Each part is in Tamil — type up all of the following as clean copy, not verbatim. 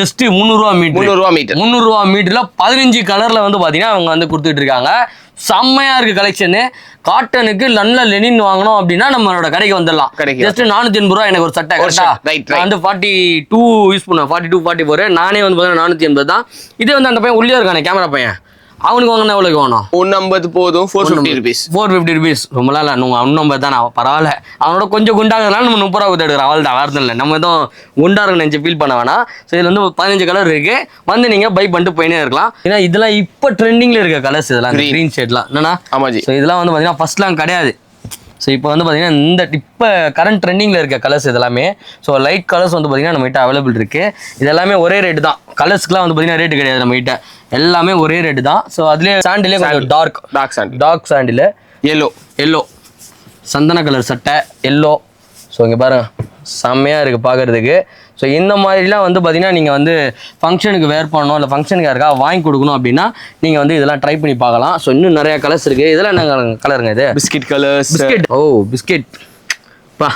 ஜஸ்ட் 300 ரூபா மீட்டர் 300 ரூபா மீட்டர்ல 15 கலர்ல வந்து பாத்தீங்கன்னா அவங்க வந்து கொடுத்துட்டு இருக்காங்க. செம்மையா இருக்கு கலெக்ஷனு. காட்டனுக்கு நல்ல லெனின் வாங்கணும் அப்படின்னா நம்மளோட கடைக்கு வந்துடலாம். ஜஸ்ட் 480 ரூபா எனக்கு ஒரு சட்டை கரெக்டா. நான் வந்து 42 யூஸ் பண்ணுவேன், 42 44 நானே வந்து பாத்தீங்கன்னா 480 தான். இதே வந்து அந்த பையன் உள்ளே இருக்கானே கேமரா பையன், அவனுக்கு வாங்கினா எவ்வளோக்கு வாங்கணும்? 150 போதும். 450 rupees. 450 rupees ரொம்பலாம் இல்லை, நம்ம 150 தான். பரவாயில்ல, அவனோட கொஞ்சம் குண்டாகிறதுனால நம்ம 30 ரூபா கொடுத்து எடுக்கிறோம். அவள் தான் வேறு இல்லை, நம்ம எதுவும் குண்டா இருக்கு நினச்சி ஃபீல் பண்ண வேணாம். ஸோ இதில் வந்து 15 கலர் இருக்கு, வந்து நீங்கள் பை பண்ணிட்டு போயினே இருக்கலாம். ஏன்னா இதெல்லாம் இப்போ ட்ரெண்டிங்கில் இருக்க கலர்ஸ், இதெல்லாம் க்ரீன் ஷேட்லாம் என்னன்னா. ஆமாம். ஸோ இதெல்லாம் வந்து பார்த்தீங்கன்னா ஃபர்ஸ்ட்லாம் கிடையாது. ஸோ இப்போ வந்து பார்த்தீங்கன்னா இந்த இப்போ கரண்ட் ட்ரெண்டிங்கில் இருக்க கலர்ஸ் இதெல்லாமே. ஸோ லைட் கலர்ஸ் வந்து பார்த்தீங்கன்னா நம்மகிட்ட அவைலபிள் இருக்குது. இது எல்லாமே ஒரே ரேட்டு தான். கலர்ஸ்க்குலாம் வந்து பார்த்தீங்கன்னா ரேட்டு கிடையாது நம்மகிட்ட, எல்லாமே ஒரே ரேட்டு தான். ஸோ அதுலேயே சாண்டிலே கொஞ்சம் டார்க் சாண்டில் எல்லோ சந்தன கலர் சட்டை எல்லோ. ஸோ இங்கே பாருங்க செம்மையாக இருக்குது பார்க்குறதுக்கு. ஸோ இந்த மாதிரிலாம் வந்து பார்த்தீங்கன்னா நீங்கள் வந்து ஃபங்க்ஷனுக்கு வேர் பண்ணணும், இல்லை ஃபங்க்ஷனுக்கு யாருக்கா வாங்கி கொடுக்கணும் அப்படின்னா நீங்கள் வந்து இதெல்லாம் ட்ரை பண்ணி பார்க்கலாம். ஸோ இன்னும் நிறையா கலர்ஸ் இருக்குது. இதெல்லாம் என்ன கலருங்க இது? Biscuit colours. பிஸ்கெட் பா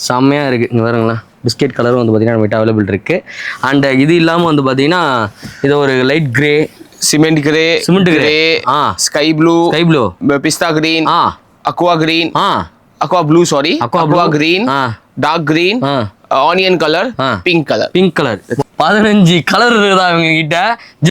செம்மையாக இருக்குது. இங்கே பாருங்களேன், பிஸ்கெட் கலரும் வந்து பார்த்தீங்கன்னா நம்மகிட்ட அவைலபிள் இருக்குது. அண்ட் இது இல்லாமல் வந்து பார்த்தீங்கன்னா இது ஒரு light grey, cement grey, sky blue, pista green, aqua green, aqua blue sorry, aqua green, dark green, onion colour, pink colour. 15 colour இருக்குதா இவங்க கிட்ட.